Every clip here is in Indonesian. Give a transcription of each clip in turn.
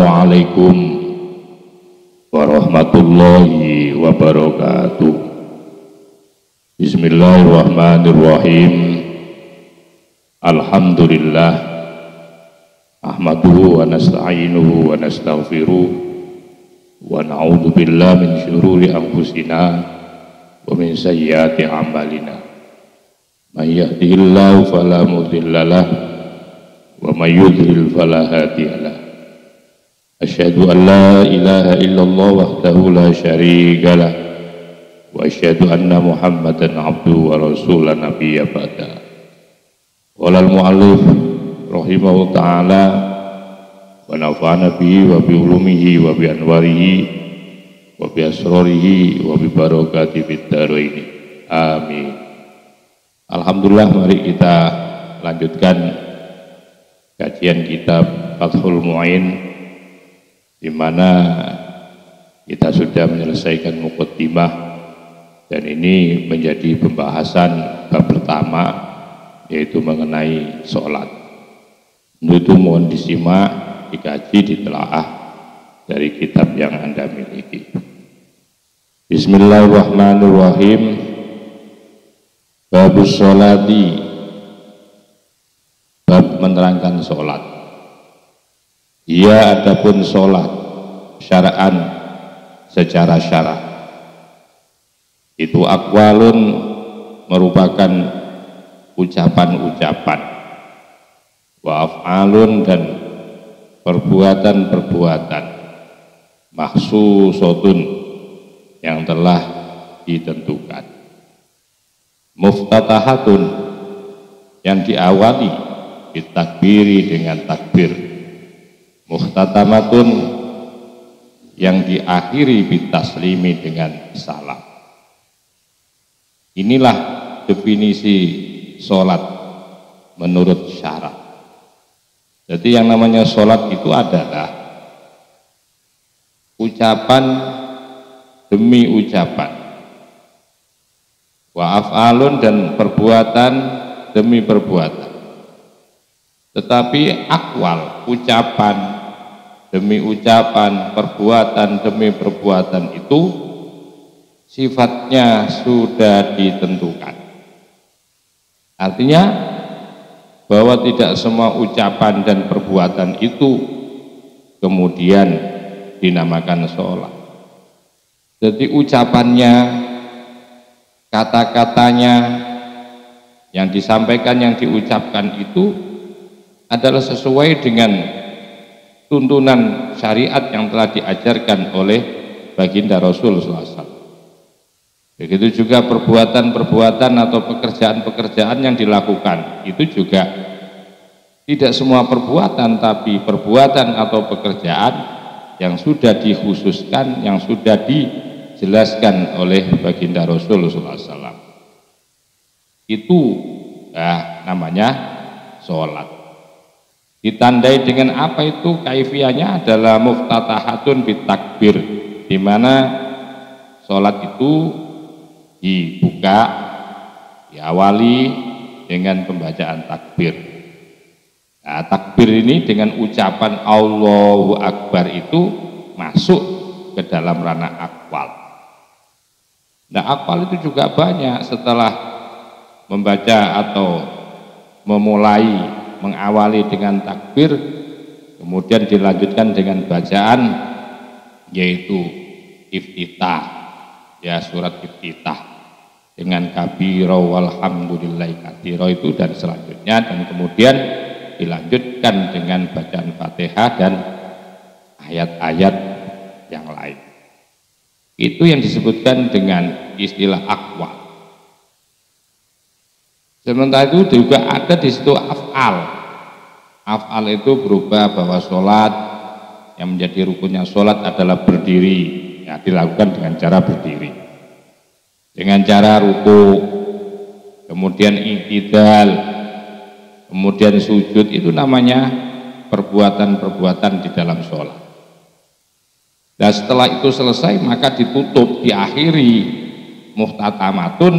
Assalamualaikum warahmatullahi wabarakatuh. Bismillahirrahmanirrahim. Alhamdulillah ahmaduhu wa nasta'inuhu wa nastaghfiruh wa na'udzu billahi min syururi anfusina wa min sayyiati a'malina. May yahdihillahu fala mudhillalah wa may yudlil fala hadiyalah. Asyhadu an la ilaha illallah wahdahu la syarika lah wa asyhadu anna Muhammadan abduhu wa rasulan nabiyya ba'da. Qala al-mu'allif rahimahu ta'ala wa nafa'ana bihi wa bi ulumihi wa bi anwarihi wa bi asrarihi wa bi barakati fid dharain. Amin. Alhamdulillah, mari kita lanjutkan kajian kitab Fathul Mu'in, di mana kita sudah menyelesaikan muqaddimah dan ini menjadi pembahasan bab pertama, yaitu mengenai sholat. Itu mohon disimak, dikaji, ditelaah dari kitab yang Anda miliki. Bismillahirrahmanirrahim. Babus sholati, bab menerangkan sholat. Ia adapun sholat syara'an, secara syara' itu aqwalun, merupakan ucapan-ucapan, wa af'alun, dan perbuatan-perbuatan, mahsusotun, yang telah ditentukan, muftatahatun, yang diawali ditakbiri dengan takbir, muhtatamatun, yang diakhiri bitaslimi dengan salam. Inilah definisi sholat menurut syarak. Jadi yang namanya sholat itu adalah ucapan demi ucapan, wa af'alun, dan perbuatan demi perbuatan. Tetapi akwal, ucapan demi ucapan, perbuatan demi perbuatan itu sifatnya sudah ditentukan. Artinya bahwa tidak semua ucapan dan perbuatan itu kemudian dinamakan sholat. Jadi ucapannya, kata-katanya yang disampaikan, yang diucapkan itu adalah sesuai dengan tuntunan syariat yang telah diajarkan oleh baginda Rasul SAW. Begitu juga perbuatan-perbuatan atau pekerjaan-pekerjaan yang dilakukan, itu juga tidak semua perbuatan, tapi perbuatan atau pekerjaan yang sudah dikhususkan, yang sudah dijelaskan oleh baginda Rasul SAW. Itu namanya sholat. Ditandai dengan apa itu? Kaifiyahnya adalah muftatahatun bitakbir, di mana sholat itu dibuka, diawali dengan pembacaan takbir. Nah, takbir ini dengan ucapan Allahu Akbar itu masuk ke dalam ranah akwal. Nah, akwal itu juga banyak. Setelah membaca atau memulai mengawali dengan takbir, kemudian dilanjutkan dengan bacaan, yaitu iftitah, ya, surat iftitah dengan kabiro walhamdulillahi katsiro itu, dan selanjutnya, dan kemudian dilanjutkan dengan bacaan Fatihah dan ayat-ayat yang lain. Itu yang disebutkan dengan istilah akwal. Sementara itu juga ada di situ af'al. Af'al itu berubah, bahwa sholat yang menjadi rukunnya sholat adalah berdiri, ya, dilakukan dengan cara berdiri, dengan cara ruku, kemudian i'tidal, kemudian sujud. Itu namanya perbuatan-perbuatan di dalam sholat. Dan setelah itu selesai, maka ditutup, diakhiri muhtatamatun,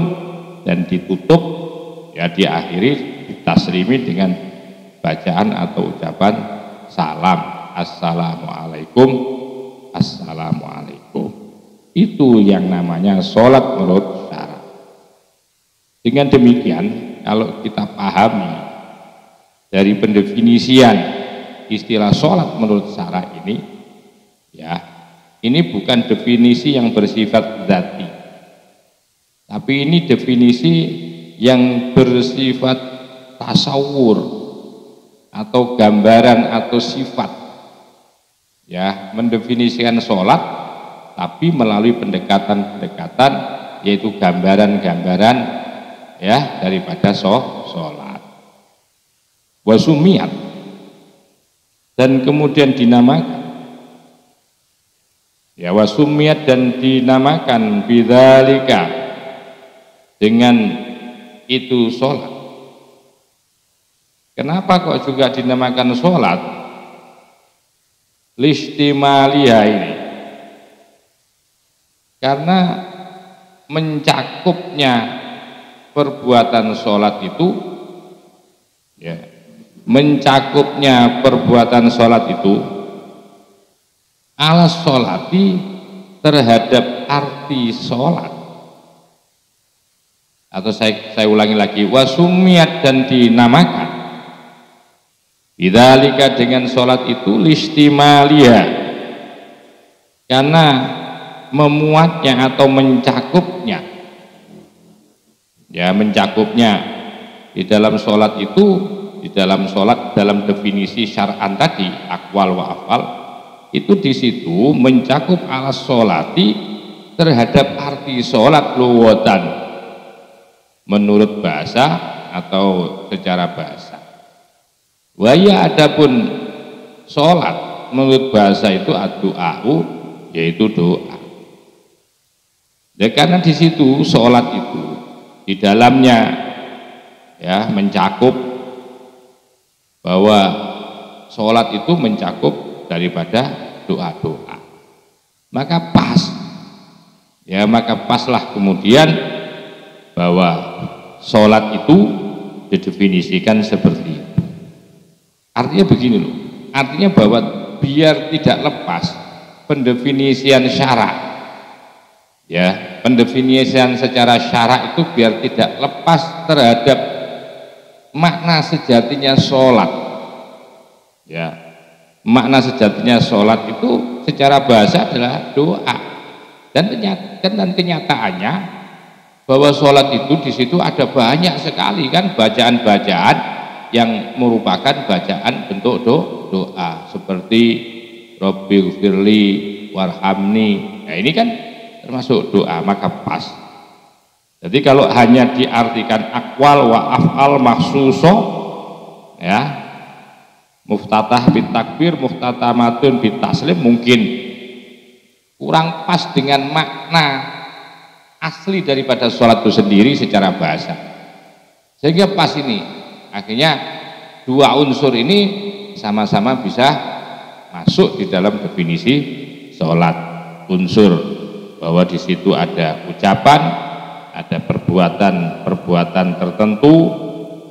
dan ditutup, ya, diakhiri ditaslimi dengan bacaan atau ucapan salam. assalamualaikum, assalamualaikum. Itu yang namanya sholat menurut syara. Dengan demikian, kalau kita pahami dari pendefinisian istilah sholat menurut syara ini, ya, ini bukan definisi yang bersifat dzati, tapi ini definisi yang bersifat tasawur atau gambaran atau sifat, ya, mendefinisikan sholat tapi melalui pendekatan-pendekatan, yaitu gambaran-gambaran, ya, daripada sholat. Wasumiyat, dan kemudian dinamakan, ya, wasumiyat, dan dinamakan bidzalika, dengan itu sholat. Kenapa kok juga dinamakan sholat? Listimaliha ini, karena mencakupnya perbuatan sholat itu, ya, mencakupnya perbuatan sholat itu ala sholati, terhadap arti sholat. Atau saya ulangi lagi, wasumiyat, dan dinamakan bidzalika, dengan sholat itu, listimaliha, karena memuatnya atau mencakupnya, ya, mencakupnya di dalam sholat itu, di dalam sholat dalam definisi syar'an tadi, akwal wa afal, itu di situ mencakup ala sholati, terhadap arti sholat lughatan, menurut bahasa atau secara bahasa. Waya, adapun sholat menurut bahasa itu ad-du'a'u, yaitu doa. Ya, karena di situ sholat itu di dalamnya, ya, mencakup, bahwa sholat itu mencakup daripada doa-doa, maka pas, ya, maka paslah kemudian bahwa sholat itu didefinisikan seperti itu. Artinya begini loh, artinya bahwa biar tidak lepas pendefinisian syara', ya, pendefinisian secara syara' itu biar tidak lepas terhadap makna sejatinya sholat, ya. Makna sejatinya sholat itu secara bahasa adalah doa, dan kenyataannya bahwa sholat itu di situ ada banyak sekali kan bacaan-bacaan yang merupakan bacaan bentuk doa, seperti Rabbighfirli warhamni. Nah, ini kan termasuk doa, maka pas. Jadi kalau hanya diartikan akwal wa af'al makhsuso, ya, muftatah bit takbir, muftatamatun bit taslim, mungkin kurang pas dengan makna asli daripada sholat itu sendiri secara bahasa. Sehingga pas ini, akhirnya dua unsur ini sama-sama bisa masuk di dalam definisi sholat. Unsur bahwa di situ ada ucapan, ada perbuatan tertentu,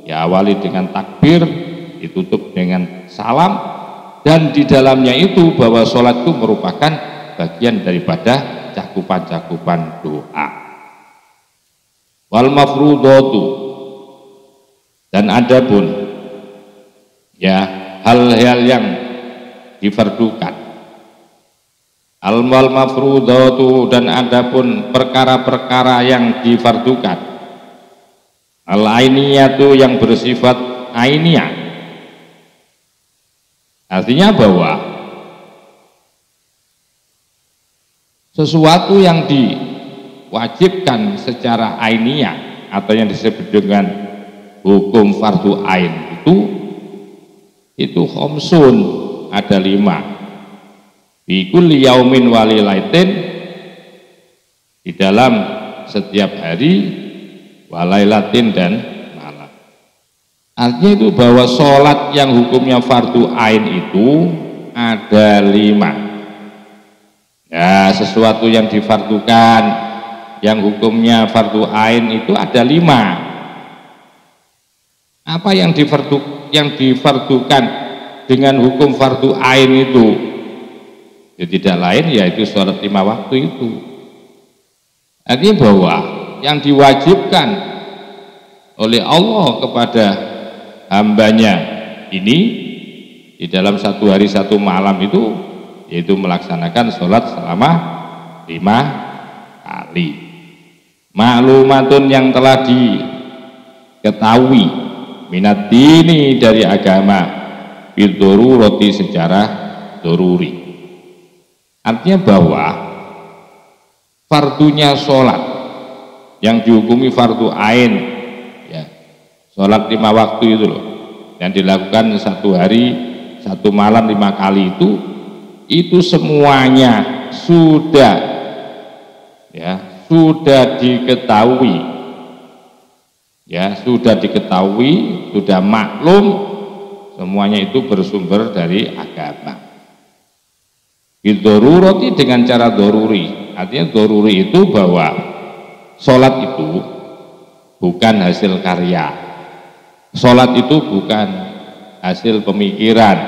ya, awali dengan takbir, ditutup dengan salam, dan di dalamnya itu bahwa sholat itu merupakan bagian daripada cakupan-cakupan doa. Wal mafrudatu, dan adapun, ya, hal-hal yang difardukan. Al-wal mafrudatu, dan adapun perkara-perkara yang difardukan. Al-ainiyatu, yang bersifat ainiyah. Artinya bahwa sesuatu yang diwajibkan secara ainiyah atau yang disebut dengan hukum fardu ain itu khamsun, ada 5. Bi kulli yaumin walilaitin, di dalam setiap hari, walailatin, dan malam. Artinya itu bahwa sholat yang hukumnya fardu ain itu ada 5. Ya, sesuatu yang difardukan yang hukumnya fardu ain itu ada 5. Apa yang difardukan dengan hukum fardu ain itu ya tidak lain yaitu sholat 5 waktu itu. Artinya bahwa yang diwajibkan oleh Allah kepada hambanya ini di dalam 1 hari 1 malam itu yaitu melaksanakan sholat selama 5 kali. Maklumatun yang telah diketahui minat dini dari agama bidoruroti secara doruri. Artinya bahwa fardunya sholat yang dihukumi fardu ain ya, sholat 5 waktu itu loh yang dilakukan 1 hari 1 malam 5 kali itu semuanya sudah ya sudah diketahui ya sudah maklum semuanya itu bersumber dari agama. Bidoruroti dengan cara doruri, artinya doruri itu bahwa sholat itu bukan hasil karya, sholat itu bukan hasil pemikiran,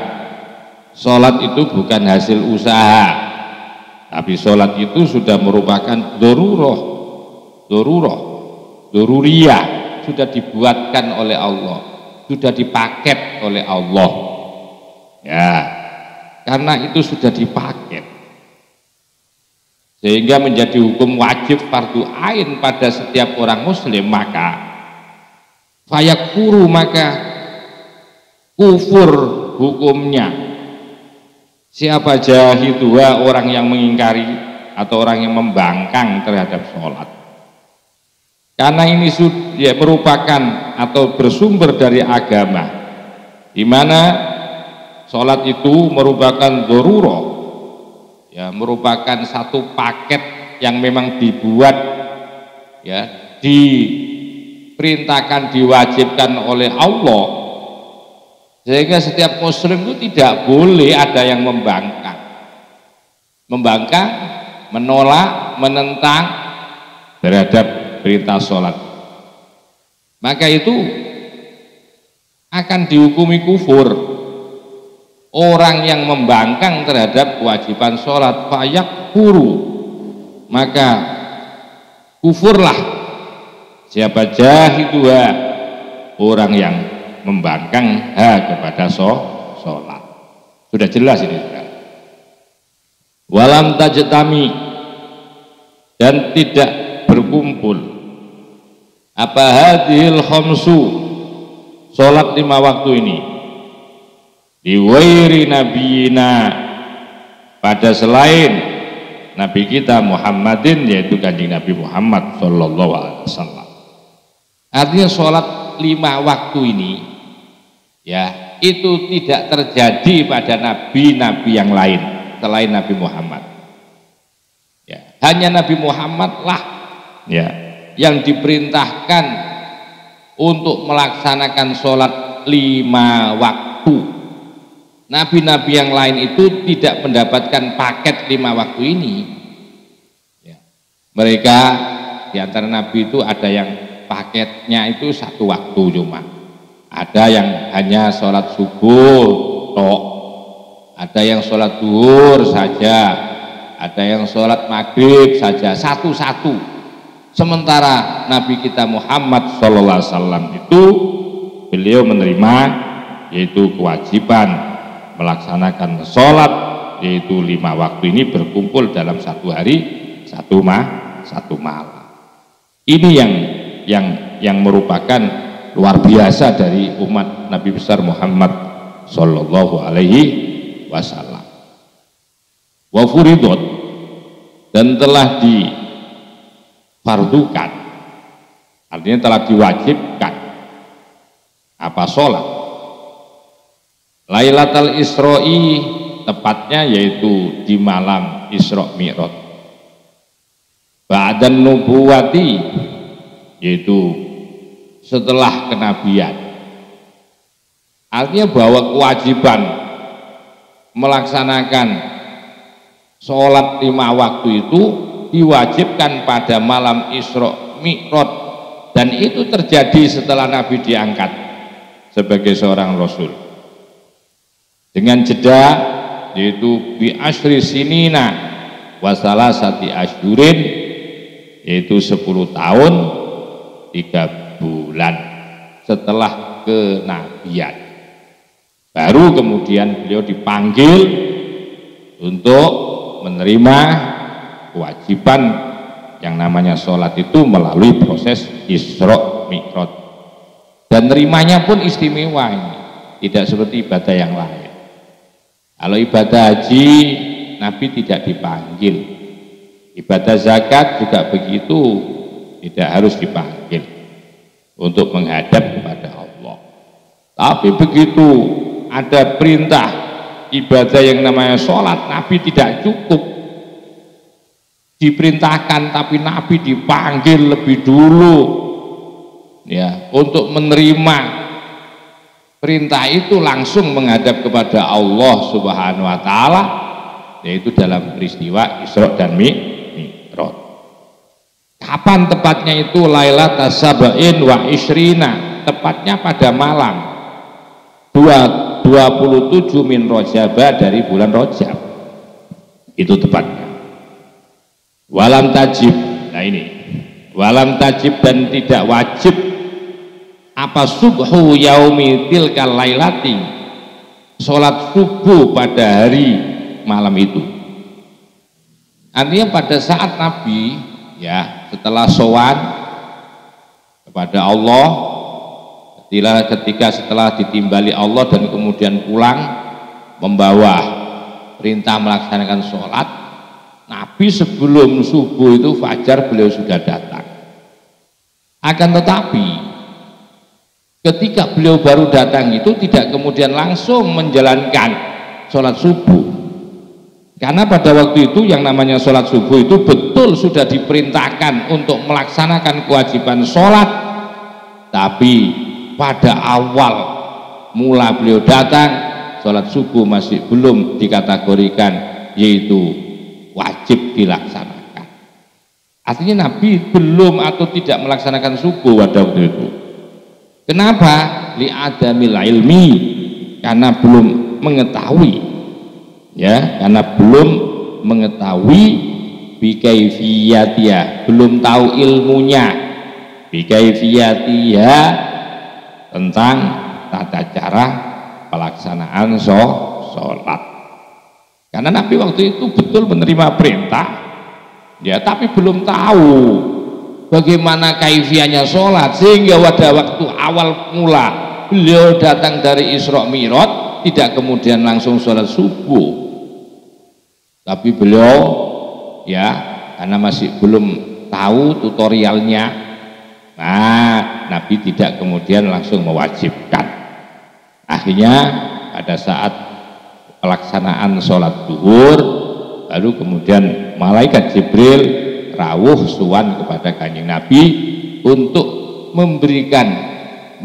sholat itu bukan hasil usaha, tapi sholat itu sudah merupakan doruriyah, sudah dibuatkan oleh Allah, sudah dipaket oleh Allah ya, karena itu sudah dipaket sehingga menjadi hukum wajib fardu ain pada setiap orang muslim, maka fayakfuru, maka kufur hukumnya siapa jahidua, orang yang mengingkari atau orang yang membangkang terhadap sholat, karena ini sudah merupakan atau bersumber dari agama di mana sholat itu merupakan doruro ya, merupakan satu paket yang memang dibuat ya, diperintahkan, diwajibkan oleh Allah, sehingga setiap muslim itu tidak boleh ada yang membangkang, menolak, menentang terhadap perintah sholat, maka itu akan dihukumi kufur. Orang yang membangkang terhadap kewajiban sholat fayakfuru, maka kufurlah siapa jahidua, orang yang membangkang kepada sholat. Sudah jelas ini sudah. Walam tajtami, dan tidak berkumpul apa hadhil khamsu, sholat 5 waktu ini diwairi nabiyina, pada selain Nabi kita Muhammadin, yaitu kanjeng Nabi Muhammad sallallahu alaihi wasallam. Artinya sholat 5 waktu ini ya itu tidak terjadi pada nabi-nabi yang lain selain Nabi Muhammad ya, hanya Nabi Muhammad lah ya yang diperintahkan untuk melaksanakan sholat 5 waktu. Nabi-nabi yang lain itu tidak mendapatkan paket 5 waktu ini ya. Mereka di antara nabi itu ada yang paketnya itu 1 waktu cuma, ada yang hanya sholat subuh tok, ada yang sholat duhur saja, ada yang sholat maghrib saja, satu-satu. Sementara Nabi kita Muhammad sallallahu alaihi wasallam itu beliau menerima yaitu kewajiban melaksanakan sholat yaitu 5 waktu ini berkumpul dalam 1 hari 1 malam. Ini yang merupakan luar biasa dari umat Nabi besar Muhammad sallallahu alaihi wasallam. Wa furidot, dan telah difardukan, artinya telah diwajibkan apa sholat Lailatul Isra'i, tepatnya yaitu di malam Isra Mi'raj, ba'dan nubuwati, yaitu setelah kenabian. Artinya bahwa kewajiban melaksanakan sholat 5 waktu itu diwajibkan pada malam Isra Mi'raj, dan itu terjadi setelah Nabi diangkat sebagai seorang Rasul. dengan jeda yaitu bi asyri sinina wa salasati asyurin, yaitu 10 tahun 3 bulan setelah kenabian. Baru kemudian beliau dipanggil untuk menerima kewajiban yang namanya sholat itu melalui proses Isra Mi'raj. Dan nerimanya pun istimewa ini, tidak seperti ibadah yang lain. Kalau ibadah haji Nabi tidak dipanggil, ibadah zakat juga begitu, tidak harus dipanggil untuk menghadap kepada Allah. Tapi begitu ada perintah ibadah yang namanya sholat, Nabi tidak cukup diperintahkan, tapi Nabi dipanggil lebih dulu ya, untuk menerima perintah itu langsung menghadap kepada Allah Subhanahu wa taala, yaitu dalam peristiwa Isra dan Mi'raj. Kapan tepatnya itu? Lailatas sab'in wa ishrina, tepatnya pada malam 27 min Rajab, dari bulan Rajab. Itu tepatnya. Walam tajib, nah ini walam tajib, dan tidak wajib apa subhu yaumi tilkal lailati, sholat subuh pada hari malam itu. Artinya pada saat Nabi ya setelah sowan kepada Allah, ketika setelah ditimbali Allah dan kemudian pulang membawa perintah melaksanakan sholat, Nabi sebelum subuh itu fajar beliau sudah datang. Akan tetapi ketika beliau baru datang itu tidak kemudian langsung menjalankan sholat subuh, karena pada waktu itu yang namanya sholat subuh itu betul sudah diperintahkan untuk melaksanakan kewajiban sholat, tapi pada awal mula beliau datang sholat subuh masih belum dikategorikan yaitu wajib dilaksanakan. Artinya Nabi belum atau tidak melaksanakan subuh pada waktu itu. Kenapa? Li'adamil ilmi, karena belum mengetahui ya, karena belum mengetahui bikaifiyatiyah, belum tahu ilmunya bikaifiyatiyah tentang tata cara pelaksanaan sholat. Karena Nabi waktu itu betul menerima perintah ya, tapi belum tahu bagaimana kaifiahnya sholat, sehingga pada waktu awal mula beliau datang dari Isra Mi'raj tidak kemudian langsung sholat subuh, tapi beliau ya karena masih belum tahu tutorialnya, nah Nabi tidak kemudian langsung mewajibkan. Akhirnya pada saat pelaksanaan sholat zuhur baru kemudian malaikat Jibril rawuh suwan kepada Kanjeng Nabi untuk memberikan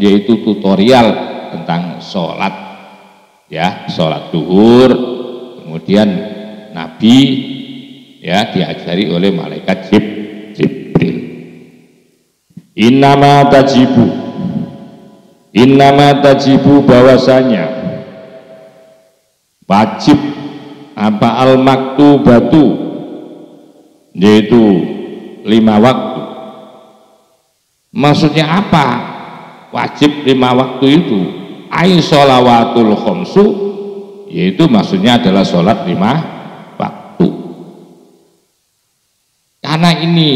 yaitu tutorial tentang sholat ya, sholat zuhur. Kemudian Nabi ya diajari oleh malaikat Jibril. Innama tajibu, bahwasanya wajib apa al-maktubatu, yaitu 5 waktu. Maksudnya apa wajib 5 waktu itu? Ai sholawatul khomsu, yaitu maksudnya adalah sholat 5 waktu. Karena ini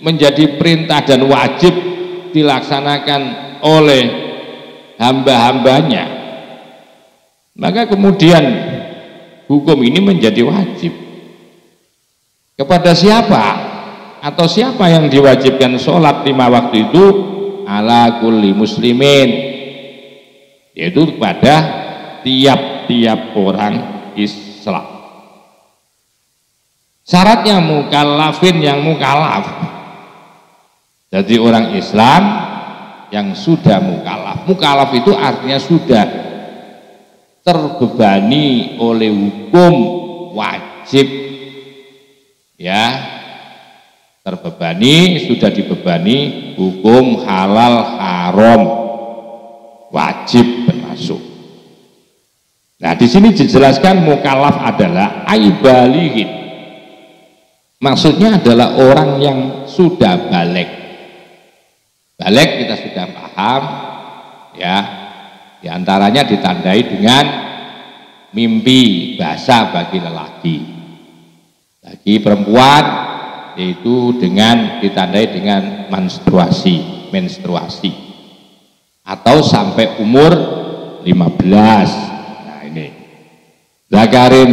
menjadi perintah dan wajib dilaksanakan oleh hamba-hambanya, maka kemudian hukum ini menjadi wajib. Kepada siapa atau siapa yang diwajibkan sholat 5 waktu itu? Ala kulli muslimin, yaitu kepada tiap-tiap orang Islam. Syaratnya mukallafin, yang mukallaf, jadi orang Islam yang sudah mukallaf. Mukallaf itu artinya sudah terbebani oleh hukum wajib ya, terbebani, sudah dibebani hukum halal haram wajib termasuk. Nah, di sini dijelaskan mukallaf adalah aibalighin. Maksudnya adalah orang yang sudah balik. Balik kita sudah paham, ya. Di antaranya ditandai dengan mimpi basah bagi lelaki. Bagi perempuan yaitu dengan ditandai dengan menstruasi atau sampai umur 15. Nah ini zakarin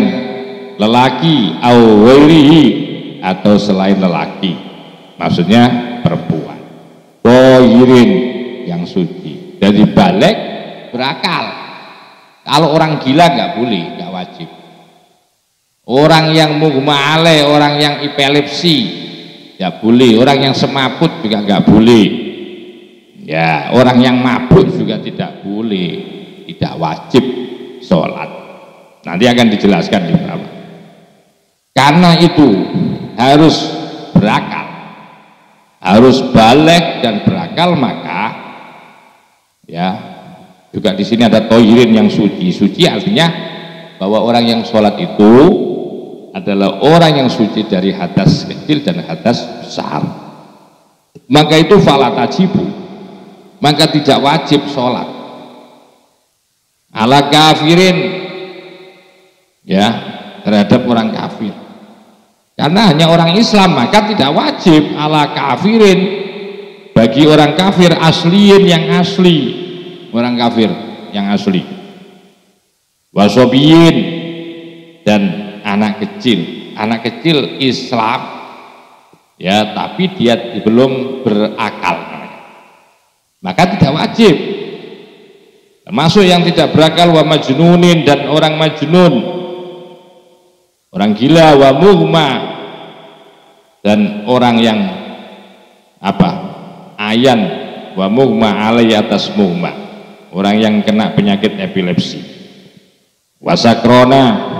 lelaki awwalihi atau selain lelaki, maksudnya perempuan tohirin yang suci. Jadi balik berakal. Kalau orang gila nggak boleh, nggak wajib. Orang yang mughma alaih, orang yang epilepsi ya boleh, orang yang semaput juga nggak boleh. Ya, orang yang mabuk juga tidak boleh, tidak wajib sholat. Nanti akan dijelaskan di bawah. Karena itu harus berakal, harus balik dan berakal, maka ya juga di sini ada tohirin yang suci. Suci artinya bahwa orang yang sholat itu adalah orang yang suci dari hadas kecil dan hadas besar. Maka itu falatajibu, maka tidak wajib sholat ala kafirin, ya, terhadap orang kafir. Karena hanya orang Islam, maka tidak wajib ala kafirin bagi orang kafir asliin yang asli, orang kafir yang asli, wasobiyin dan anak kecil Islam, ya, tapi dia belum berakal, maka tidak wajib. Termasuk yang tidak berakal wa majnunin, dan orang majnun, orang gila, wa mughma, dan orang yang ayan, wa mughma alai atas mughma, orang yang kena penyakit epilepsi, wasakrona,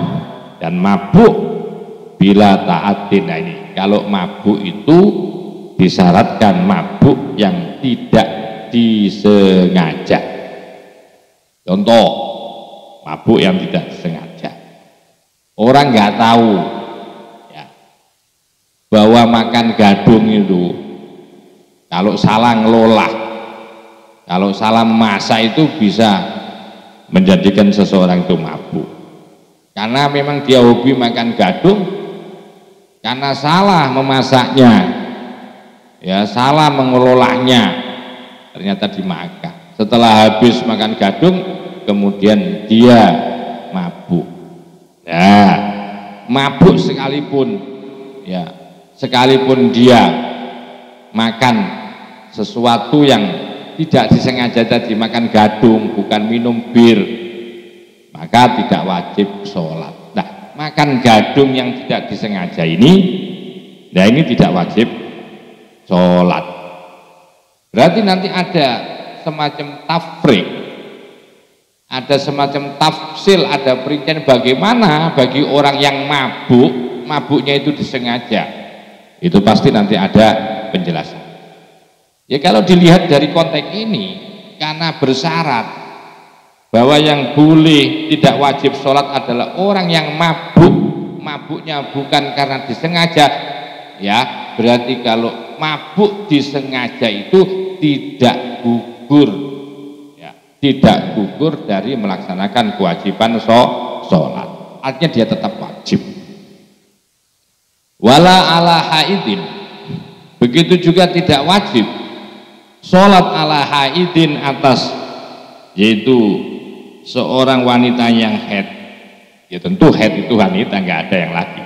dan mabuk bila taatin. Nah ini kalau mabuk itu disyaratkan mabuk yang tidak disengaja. Contoh mabuk yang tidak disengaja, orang nggak tahu ya, bahwa makan gadung itu kalau salah ngelola, kalau salah memasak itu bisa menjadikan seseorang itu mabuk. Karena memang dia hobi makan gadung, karena salah memasaknya, ya, salah mengelolanya, ternyata dimakan. Setelah habis makan gadung, kemudian dia mabuk. Nah, mabuk sekalipun, ya, sekalipun dia makan sesuatu yang tidak disengaja, tadi makan gadung, bukan minum bir, maka tidak wajib sholat. Nah, makan gadung yang tidak disengaja ini, nah ini tidak wajib sholat. Berarti nanti ada semacam tafrik, ada semacam tafsil, ada perincian bagaimana bagi orang yang mabuknya itu disengaja. Itu pasti nanti ada penjelasan. Ya kalau dilihat dari konteks ini, karena bersyarat bahwa yang boleh tidak wajib sholat adalah orang yang mabuknya bukan karena disengaja, ya berarti kalau mabuk disengaja itu tidak gugur, ya, tidak gugur dari melaksanakan kewajiban sholat, artinya dia tetap wajib. Wala ala haidin, begitu juga tidak wajib sholat ala haidin atas, yaitu seorang wanita yang haid. Ya tentu haid itu wanita, nggak ada yang laki,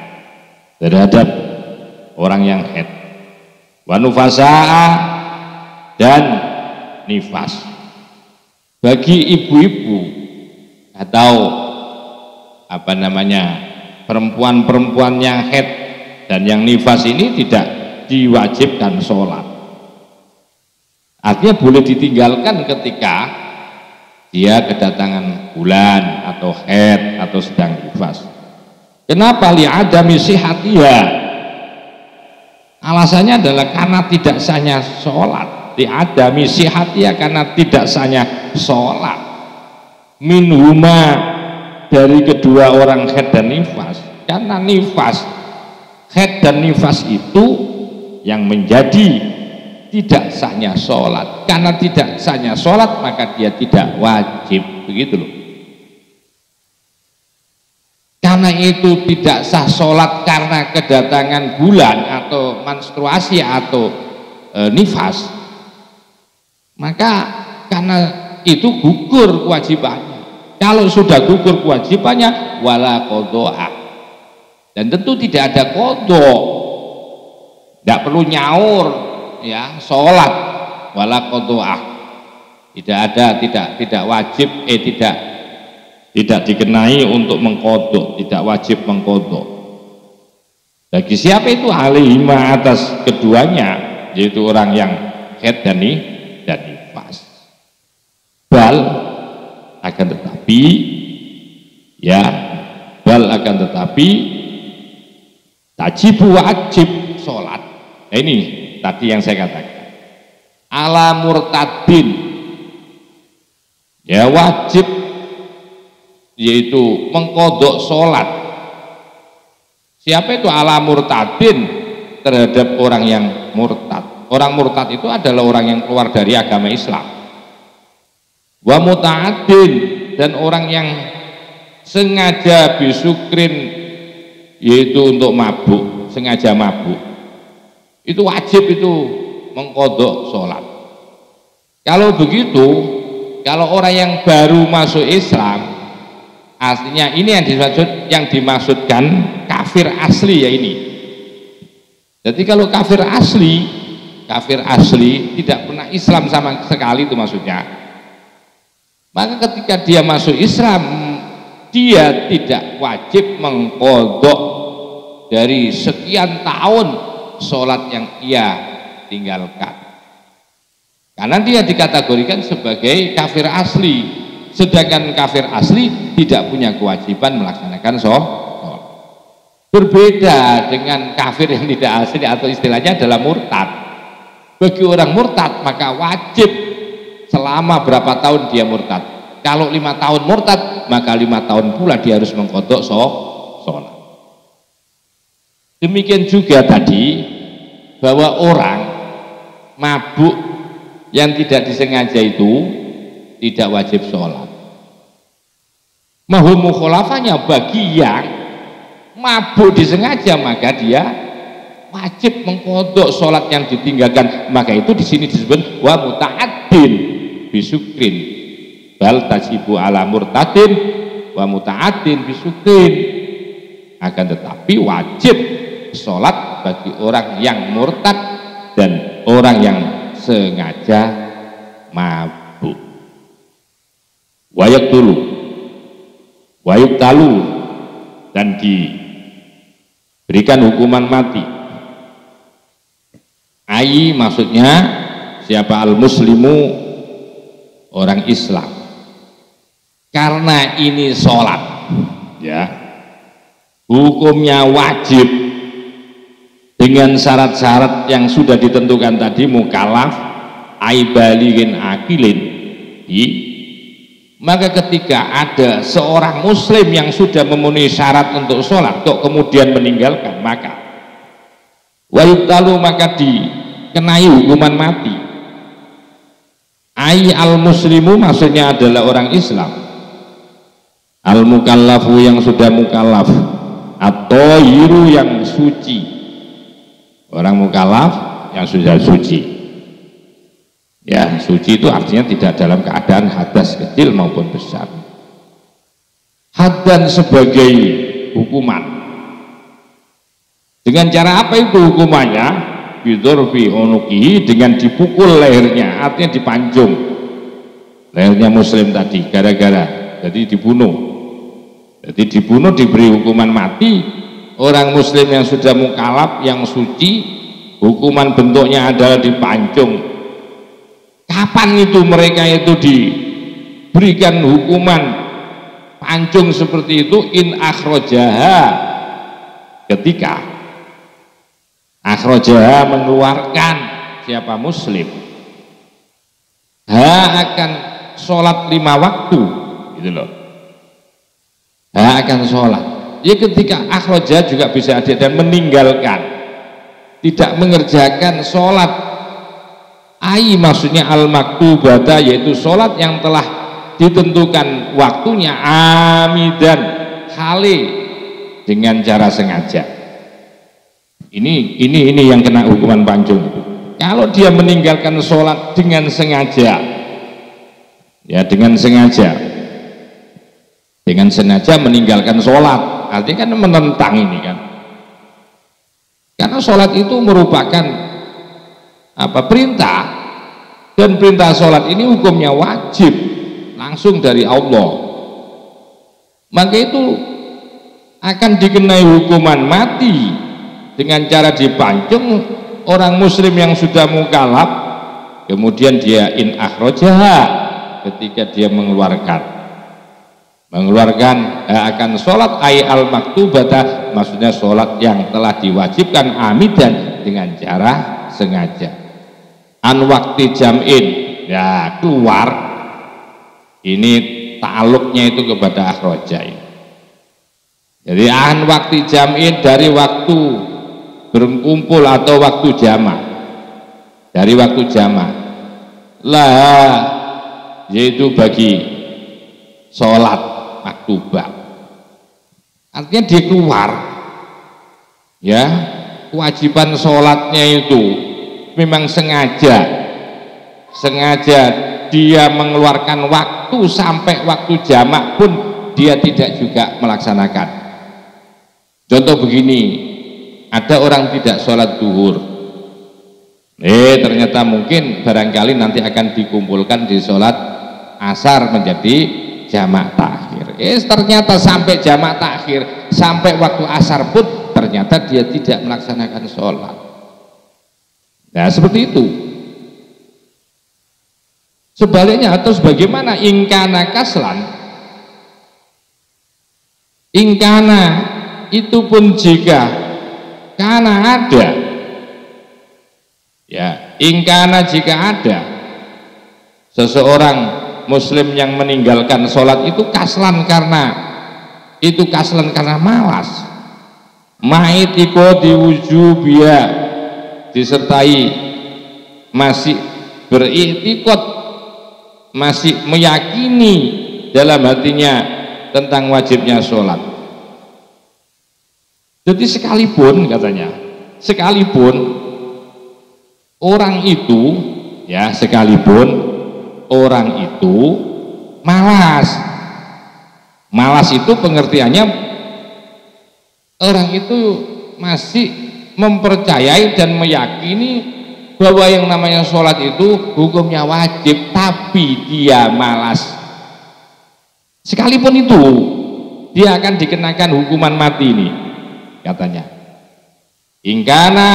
terhadap orang yang haid. Wa nufasaa, dan nifas. Bagi ibu-ibu atau perempuan-perempuan yang haid dan yang nifas ini tidak diwajibkan sholat. Artinya boleh ditinggalkan ketika dia kedatangan bulan atau haid atau sedang nifas. Kenapa? Li'adami sihatiha, alasannya adalah karena tidak sahnya sholat. Li'adami sihatiha, karena tidak sahnya sholat. Minhuma, dari kedua orang haid dan nifas, karena nifas, haid dan nifas itu yang menjadi tidak sahnya sholat. Karena tidak sahnya sholat maka dia tidak wajib, begitu loh. Karena itu tidak sah sholat karena kedatangan bulan atau menstruasi atau nifas, maka karena itu gugur kewajibannya. Kalau sudah gugur kewajibannya, wala qodho'ah, dan tentu tidak ada qodho, tidak perlu nyaur ya sholat, wala qodho'ah, tidak ada, tidak wajib, tidak dikenai untuk mengkodok, tidak wajib mengkodok. Bagi siapa itu alihima atas keduanya, yaitu orang yang haid dan nifas. Bal akan tetapi ya, tajibu wajib sholat. Nah, ini tadi yang saya katakan. Ala murtadin, ya wajib, yaitu mengkodok sholat. Siapa itu ala murtadin? Terhadap orang yang murtad. Orang murtad itu adalah orang yang keluar dari agama Islam. Wa muta'addin, dan orang yang sengaja bisukrin, yaitu untuk mabuk, sengaja mabuk, itu wajib itu mengkodok sholat. Kalau begitu, kalau orang yang baru masuk Islam, artinya ini yang dimaksudkan kafir asli ya ini. Jadi kalau kafir asli tidak pernah Islam sama sekali itu maksudnya. Maka ketika dia masuk Islam, dia tidak wajib mengkodok dari sekian tahun sholat yang ia tinggalkan, karena dia dikategorikan sebagai kafir asli. Sedangkan kafir asli tidak punya kewajiban melaksanakan sholat. Berbeda dengan kafir yang tidak asli atau istilahnya adalah murtad. Bagi orang murtad maka wajib selama berapa tahun dia murtad. Kalau 5 tahun murtad, maka 5 tahun pula dia harus mengkodok sholat. Demikian juga tadi bahwa orang mabuk yang tidak disengaja itu tidak wajib sholat. Mahum mukhalafahnya bagi yang mabuk disengaja, maka dia wajib mengkodok sholat yang ditinggalkan. Maka itu di sini disebut wa muta'addin bisukrin, bal tajibu ala murtadin wa muta'addin bisukrin. Akan tetapi wajib sholat bagi orang yang murtad dan orang yang sengaja mabuk. Wayak dulu, wayuk talu, dan diberikan hukuman mati. Ai maksudnya siapa? Al muslimu, orang Islam. Karena ini sholat ya, hukumnya wajib dengan syarat-syarat yang sudah ditentukan tadi, mukallaf, ai balighin akilin. Maka ketika ada seorang muslim yang sudah memenuhi syarat untuk sholat kok kemudian meninggalkan, maka wayuktalu, maka dikenai hukuman mati. Ai al muslimu maksudnya adalah orang Islam, al mukallafu yang sudah mukallaf, atau yiru yang suci, orang mukallaf yang sudah suci. Ya, suci itu artinya tidak dalam keadaan hadas kecil maupun besar. Hadan sebagai hukuman. Dengan cara apa itu hukumannya? Bidurfi unuqihi, dengan dipukul lehernya, artinya dipancung lehernya muslim tadi, gara-gara jadi dibunuh. Jadi dibunuh, diberi hukuman mati. Orang muslim yang sudah mukallaf, yang suci, hukuman bentuknya adalah dipancung. Kapan itu mereka itu diberikan hukuman pancung seperti itu? In akhrojaha, ketika akhrojaha mengeluarkan siapa? Muslim. Ha akan sholat 5 waktu, gitu loh. akan sholat. Ya ketika akhraja juga bisa ada dan meninggalkan, tidak mengerjakan sholat. Maksudnya al-maktubata, yaitu sholat yang telah ditentukan waktunya, amidan hale, dengan cara sengaja. Ini yang kena hukuman panjung. Kalau dia meninggalkan sholat dengan sengaja, ya dengan sengaja meninggalkan sholat, artinya kan menentang ini kan. Karena sholat itu merupakan perintah, dan perintah sholat ini hukumnya wajib langsung dari Allah, maka itu akan dikenai hukuman mati dengan cara dipancung orang muslim yang sudah mukallaf. Kemudian dia in akhrajaha, ketika dia mengeluarkan akan sholat al maktubata, maksudnya sholat yang telah diwajibkan amidan dengan cara sengaja. An waktu jam'in, ya keluar, ini ta'aluknya itu kepada akhraja ini. Jadi an waktu jam'in, dari waktu berkumpul atau waktu jamak, dari waktu jamak lah, yaitu bagi sholat maktubah, artinya dia keluar, ya kewajiban sholatnya itu memang sengaja dia mengeluarkan waktu sampai waktu jamak pun dia tidak juga melaksanakan. Contoh begini, ada orang tidak sholat duhur, ternyata mungkin barangkali nanti akan dikumpulkan di sholat asar menjadi jamak takhir. Ternyata sampai jamak takhir, sampai waktu asar pun ternyata dia tidak melaksanakan sholat. Nah seperti itu. Sebaliknya, atau bagaimana ingkana kaslan, ingkana itu pun jika karena ada, ya ingkana jika ada seseorang muslim yang meninggalkan sholat itu kaslan karena malas, ma'itiko diwujubia, disertai masih beriktikot, masih meyakini dalam hatinya tentang wajibnya sholat. Jadi sekalipun katanya, sekalipun orang itu, ya sekalipun orang itu malas itu pengertiannya orang itu masih mempercayai dan meyakini bahwa yang namanya sholat itu hukumnya wajib, tapi dia malas. Sekalipun itu dia akan dikenakan hukuman mati ini katanya. Ingkana,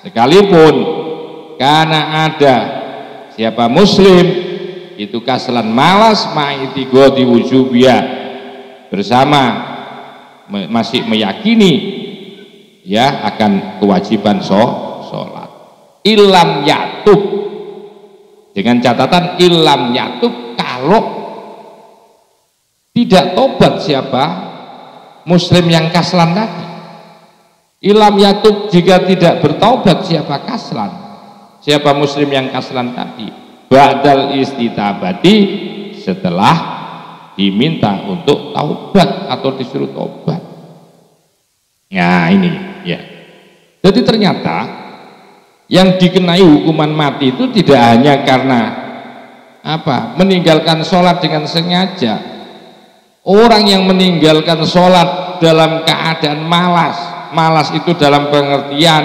sekalipun karena ada siapa muslim itu kaslan malas ma'itigo diwujubia, bersama masih meyakini ya akan kewajiban sholat. Ilam yatub, dengan catatan ilam yatub, kalau tidak tobat siapa muslim yang kaslan tadi. Ilam yatub, jika tidak bertobat siapa kaslan, siapa muslim yang kaslan tadi, ba'dal istitabati, setelah diminta untuk taubat atau disuruh taubat. Nah ini ya. Jadi ternyata yang dikenai hukuman mati itu tidak hanya karena meninggalkan sholat dengan sengaja. Orang yang meninggalkan sholat dalam keadaan malas itu dalam pengertian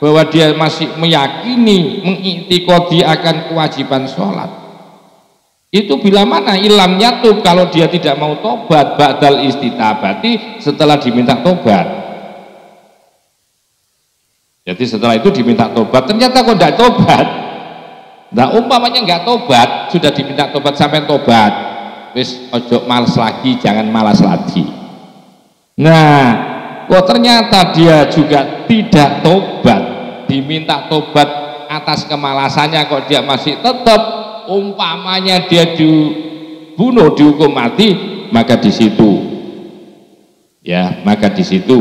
bahwa dia masih meyakini, mengiktikodi akan kewajiban sholat, itu bila mana ilam yatub, kalau dia tidak mau tobat ba'dal istitabati, setelah diminta tobat. Jadi setelah itu diminta tobat, ternyata kok tidak tobat. Nah umpamanya nggak tobat, sudah diminta tobat sampai tobat, wis ojo malas lagi, jangan malas lagi. Nah kok ternyata dia juga tidak tobat, diminta tobat atas kemalasannya, kok dia masih tetap, umpamanya dia dibunuh, dihukum mati, maka di situ ya, maka di situ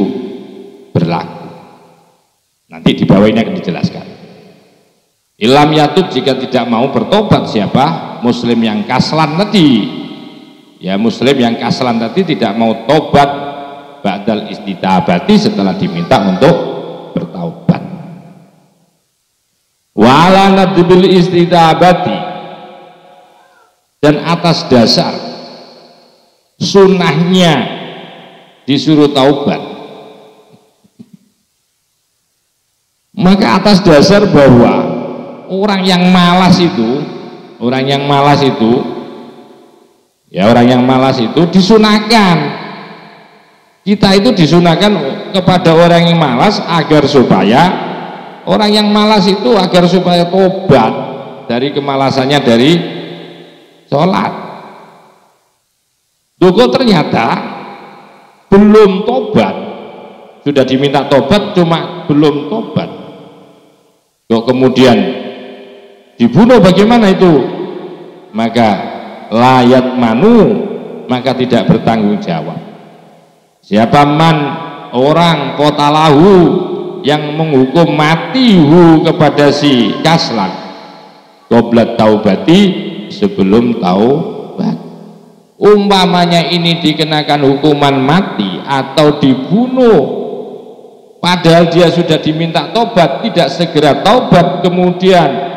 berlaku. Nanti di bawah ini akan dijelaskan. Ilam yatub, jika tidak mau bertobat siapa? Muslim yang kaslan tadi. Ya, muslim yang kaslan tadi tidak mau tobat ba'dal istitabati, setelah diminta untuk bertaubat. Wa ala nadbil istitabati, dan atas dasar sunnahnya disuruh taubat, maka atas dasar bahwa orang yang malas itu ya, orang yang malas itu disunahkan. Kita itu disunahkan kepada orang yang malas agar supaya orang yang malas itu agar supaya tobat dari kemalasannya dari sholat. Kok ternyata belum tobat, sudah diminta tobat cuma belum tobat, kok kemudian dibunuh, bagaimana itu? Maka layat manu, maka tidak bertanggung jawab. Siapa man, orang kota lahu yang menghukum mati hu kepada si kaslan qoblat taubati, sebelum taubat. Umpamanya ini dikenakan hukuman mati atau dibunuh padahal dia sudah diminta tobat, tidak segera taubat, kemudian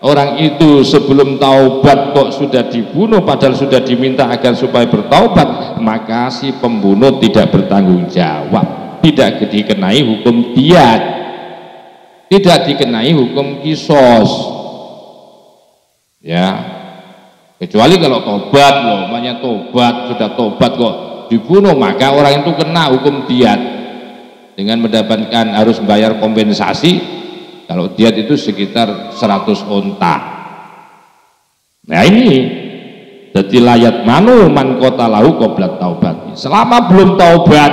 orang itu sebelum taubat kok sudah dibunuh padahal sudah diminta agar supaya bertaubat, maka si pembunuh tidak bertanggung jawab, tidak dikenai hukum diyat, tidak dikenai hukum kisos, ya, kecuali kalau tobat loh, namanya tobat, sudah tobat kok dibunuh, maka orang itu kena hukum diyat dengan mendapatkan harus membayar kompensasi. Kalau diat itu sekitar 100 onta. Nah ini jadi layat manu man kota lahu qoblat taubat, selama belum taubat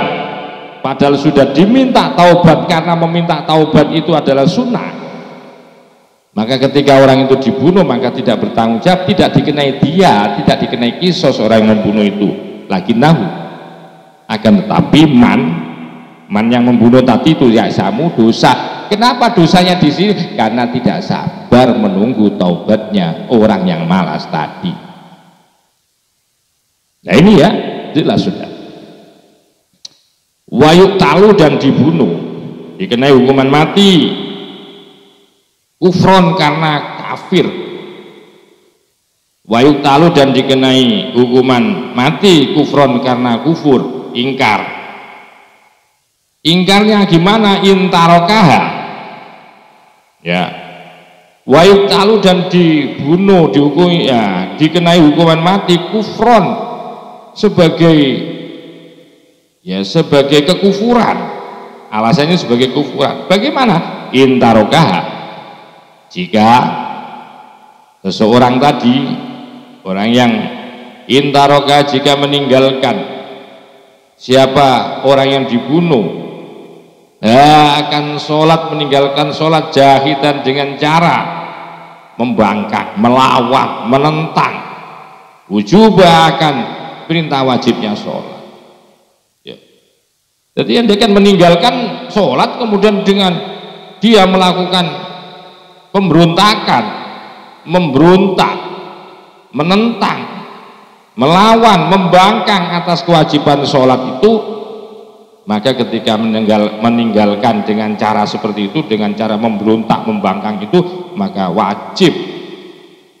padahal sudah diminta taubat, karena meminta taubat itu adalah sunnah, maka ketika orang itu dibunuh maka tidak bertanggung jawab, tidak dikenai dia, tidak dikenai kisos orang yang membunuh itu lagi nahu. Akan tetapi man yang membunuh tadi itu ya samu dosa. Kenapa dosanya di sini? Karena tidak sabar menunggu taubatnya orang yang malas tadi. Nah ini ya, jelas sudah. Wayuk talu, dan dibunuh, dikenai hukuman mati. Kufron, karena kafir. Wayuk talu, dan dikenai hukuman mati. Kufron, karena kufur, ingkar. Ingkarnya gimana? Intarokaha, ya, wayuk talu, dan dibunuh, dihukum, ya, dikenai hukuman mati. Kufron, sebagai ya, sebagai kekufuran, alasannya sebagai kekufuran. Bagaimana? Intarokaha, jika seseorang tadi, orang yang intarokaha, jika meninggalkan, siapa orang yang dibunuh, akan sholat, meninggalkan sholat jahitan, dengan cara membangkang, melawan, menentang wujubah, akan perintah wajibnya sholat, ya. Jadi dia kan meninggalkan sholat, kemudian dengan dia melakukan pemberontakan, memberontak, menentang, melawan, membangkang atas kewajiban sholat itu, maka ketika meninggalkan dengan cara seperti itu, dengan cara memberontak, membangkang itu, maka wajib,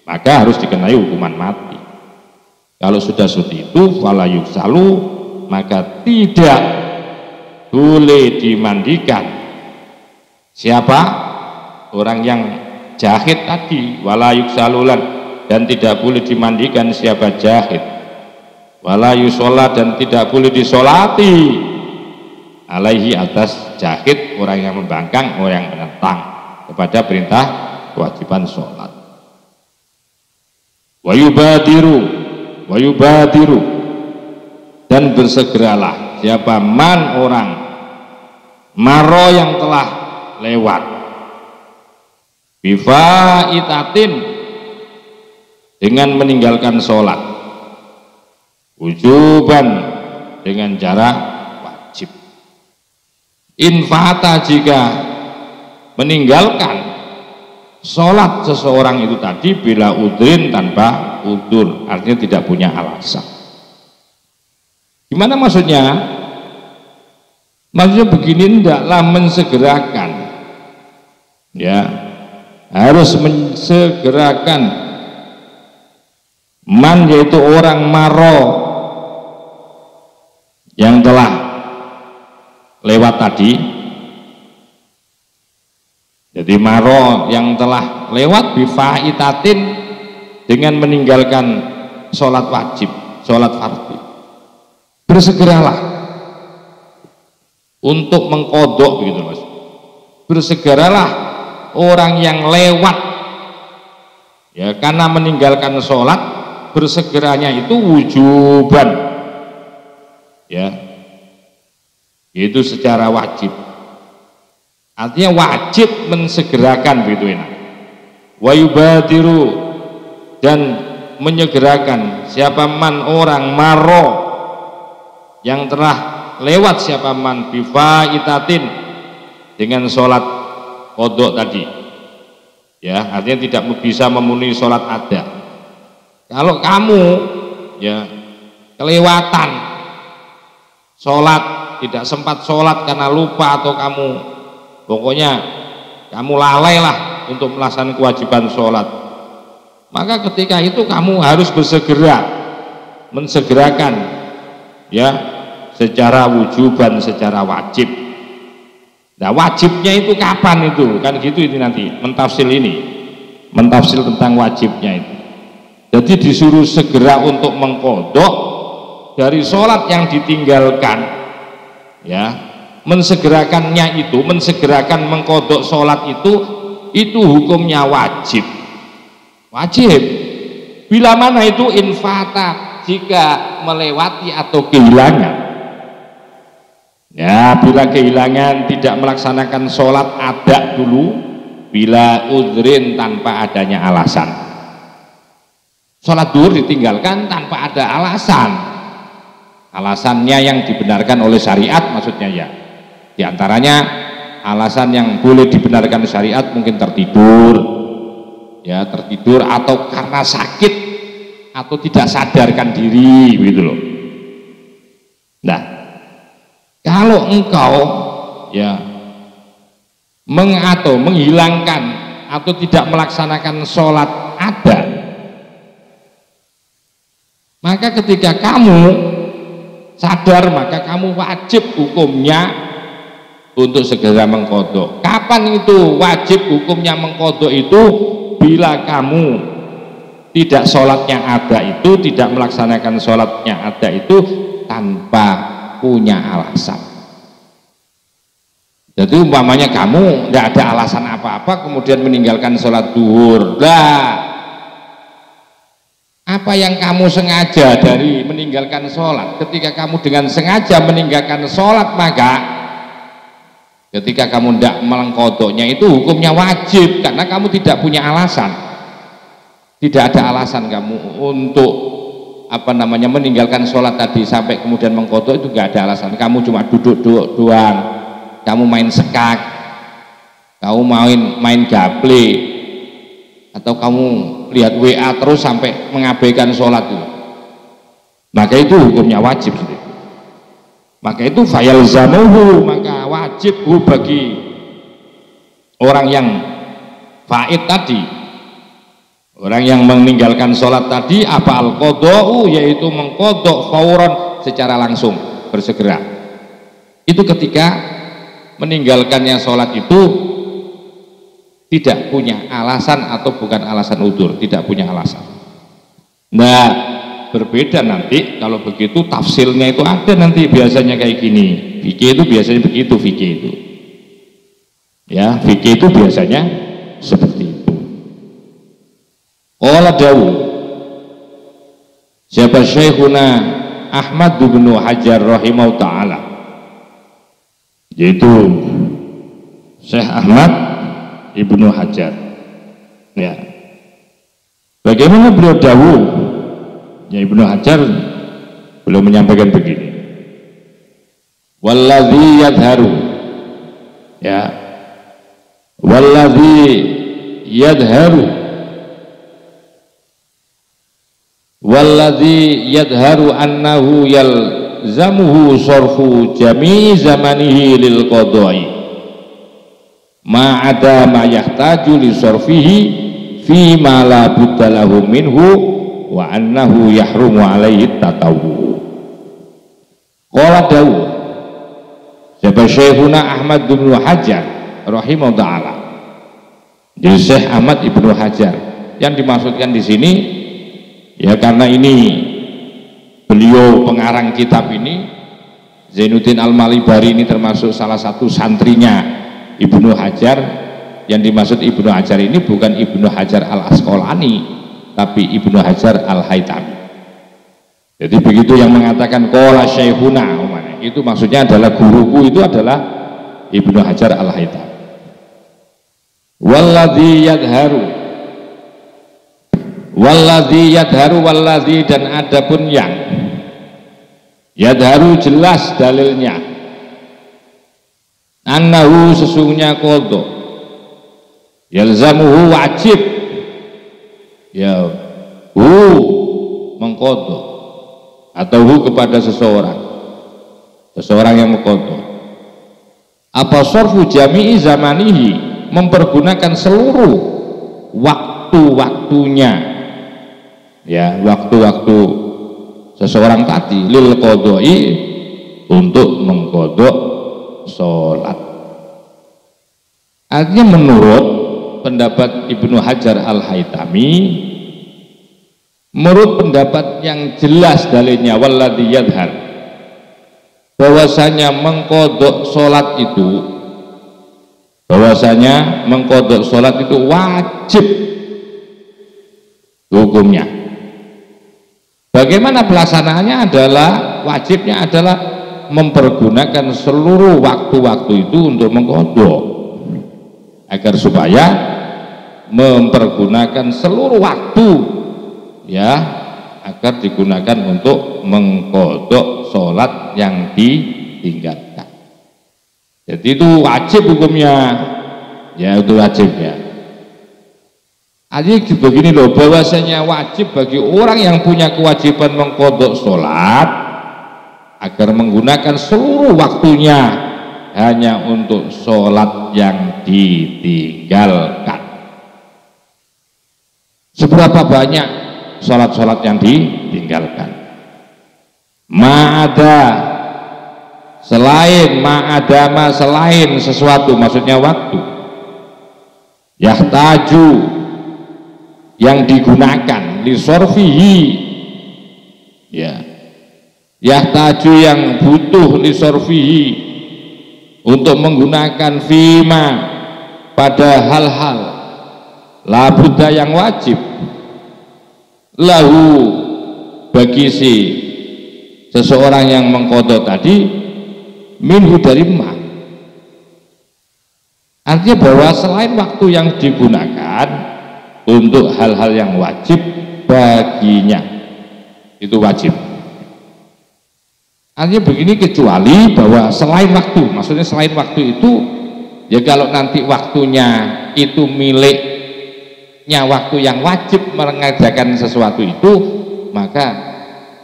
maka harus dikenai hukuman mati. Kalau sudah seperti itu, fala yuksalu, maka tidak boleh dimandikan siapa? Orang yang jahit tadi. Wala yuksalulan, dan tidak boleh dimandikan siapa jahit. Wala yusolat, dan tidak boleh disolati alaihi, atas jahit, orang yang membangkang, orang yang menentang kepada perintah kewajiban sholat. Wayubadiru, dan bersegeralah siapa? Man, orang maro, yang telah lewat, bifaitatin, dengan meninggalkan sholat, wujuban dengan cara wajib. Infata jika meninggalkan sholat seseorang itu tadi bila udrin tanpa udur, artinya tidak punya alasan. Gimana maksudnya? Maksudnya begini, tidaklah mensegerakan, ya harus mensegerakan man, yaitu orang maro yang telah lewat tadi. Jadi maro yang telah lewat bifaitatin dengan meninggalkan sholat wajib, sholat fardu. Bersegeralah untuk mengkodok, begitu mas. Bersegeralah orang yang lewat, ya, karena meninggalkan sholat, bersegeranya itu wujuban, ya, itu secara wajib. Artinya wajib mensegerakan, begitu enak. Wa yubadiru, dan menyegerakan siapa man orang maro yang telah lewat, siapa man bifaitatin dengan sholat kodok tadi, ya, artinya tidak bisa memenuhi sholat ada. Kalau kamu, ya, kelewatan sholat, tidak sempat sholat karena lupa, atau kamu pokoknya kamu lalai lah untuk melaksanakan kewajiban sholat, maka ketika itu kamu harus bersegera mensegerakan, ya, secara wujuban, secara wajib. Nah, wajibnya itu kapan itu? Kan gitu itu nanti mentafsir ini, mentafsir tentang wajibnya itu. Jadi disuruh segera untuk mengkodok dari sholat yang ditinggalkan, ya. Mensegerakannya itu, mensegerakan mengkodok sholat itu hukumnya wajib. Wajib. Bila mana itu infata, jika melewati atau kehilangan. Ya, bila kehilangan tidak melaksanakan sholat ada dulu, bila udrin tanpa adanya alasan. Sholat duhur ditinggalkan tanpa ada alasan. Alasannya yang dibenarkan oleh syariat, maksudnya ya. Di antaranya alasan yang boleh dibenarkan syariat mungkin tertidur, ya, tertidur atau karena sakit atau tidak sadarkan diri, begitu loh. Nah, kalau engkau, ya, atau menghilangkan atau tidak melaksanakan sholat ada, maka ketika kamu sadar, maka kamu wajib hukumnya untuk segera mengkodok. Kapan itu wajib hukumnya mengkodok itu? Bila kamu tidak sholatnya ada itu, tidak melaksanakan sholatnya ada itu tanpa punya alasan. Jadi umpamanya kamu tidak ada alasan apa-apa kemudian meninggalkan sholat duhur, lah apa yang kamu sengaja dari meninggalkan sholat? Ketika kamu dengan sengaja meninggalkan sholat, maka ketika kamu tidak mengkodoknya itu hukumnya wajib, karena kamu tidak punya alasan. Tidak ada alasan kamu untuk meninggalkan sholat tadi sampai kemudian mengkodok, itu nggak ada alasan. Kamu cuma duduk doang, kamu main sekak, kamu main gaple, atau kamu lihat WA terus sampai mengabaikan sholat itu, maka itu hukumnya wajib. Maka itu fayalzamuhu, maka wajib bagi orang yang faid tadi, orang yang meninggalkan sholat tadi, apa al-qoda'u, yaitu mengkodok fauran, secara langsung, bersegera. Itu ketika meninggalkannya sholat itu tidak punya alasan atau bukan alasan udzur, tidak punya alasan. Nah, berbeda nanti kalau begitu tafsirnya itu ada nanti, biasanya kayak gini. Fikih itu biasanya begitu, fikih itu. Ya, fikih itu biasanya seperti itu. Qala Dawud, siapa Syekhuna Ahmad bin Hajar rahimahullah ta'ala, yaitu Syekh Ahmad Ibnu Hajar, ya. Bagaimana beliau dawuh, ya, Ibnu Hajar beliau menyampaikan begini, walladzi yadharu, ya, walladzi yadharu, walladzi yadharu annahu yalzamuhu sarfu jami'i zamanihi lil qada'i ma ada ma yahtaju li sarfihi fi ma la budda lahu minhu wa annahu yahrumu alaihi tatawwu. Qala Dawud, siapa Syekhuna Ahmad bin Hajar rahimahullah ta'ala. Jadi Syekh Ahmad Ibnu Hajar yang dimaksudkan di sini ya, karena ini beliau pengarang kitab ini, Zainuddin Al-Malibari ini termasuk salah satu santrinya Ibnu Hajar. Yang dimaksud Ibnu Hajar ini bukan Ibnu Hajar Al-Asqalani, tapi Ibnu Hajar Al-Haytami. Jadi begitu yang mengatakan qala syekhuna, itu maksudnya adalah guruku itu adalah Ibnu Hajar Al-Haytami. Walladzi yadharu, walladzi yadharu, walladzi dan adapun yang yadharu jelas dalilnya, annahu sesungguhnya qadha, yalzamuhu wajib, ya hu mengqadha atau hu kepada seseorang yang mengqadha apa sarfu jami'i zamanihi, mempergunakan seluruh waktu-waktunya, ya waktu-waktu seseorang tadi lil qadha'i, untuk mengqadha sholat. Artinya menurut pendapat Ibnu Hajar Al-Haytami, menurut pendapat yang jelas dalilnya walladzi yadhar, bahwasanya mengqadha sholat itu, bahwasanya mengqadha sholat itu wajib hukumnya. Bagaimana pelaksanaannya adalah, wajibnya adalah mempergunakan seluruh waktu-waktu itu untuk mengqadha, agar supaya mempergunakan seluruh waktu, ya, agar digunakan untuk mengqadha sholat yang ditinggalkan. Jadi itu wajib hukumnya, ya itu wajibnya. Jadi begini loh, bahwasanya wajib bagi orang yang punya kewajiban mengqadha sholat agar menggunakan seluruh waktunya hanya untuk sholat yang ditinggalkan. Seberapa banyak sholat-sholat yang ditinggalkan? Ma'ada, selain ma'adama, selain sesuatu, maksudnya waktu, yahtaju, yang digunakan, lisorfihi, ya, yahtaju yang butuh, lisorfihi, untuk menggunakan fima, pada hal-hal labudha yang wajib, lahu, bagi si seseorang yang mengqadha tadi, minhu dari ma, artinya bahwa selain waktu yang digunakan untuk hal-hal yang wajib baginya, itu wajib. Artinya begini, kecuali bahwa selain waktu, maksudnya selain waktu itu, ya kalau nanti waktunya itu miliknya waktu yang wajib mengerjakan sesuatu itu, maka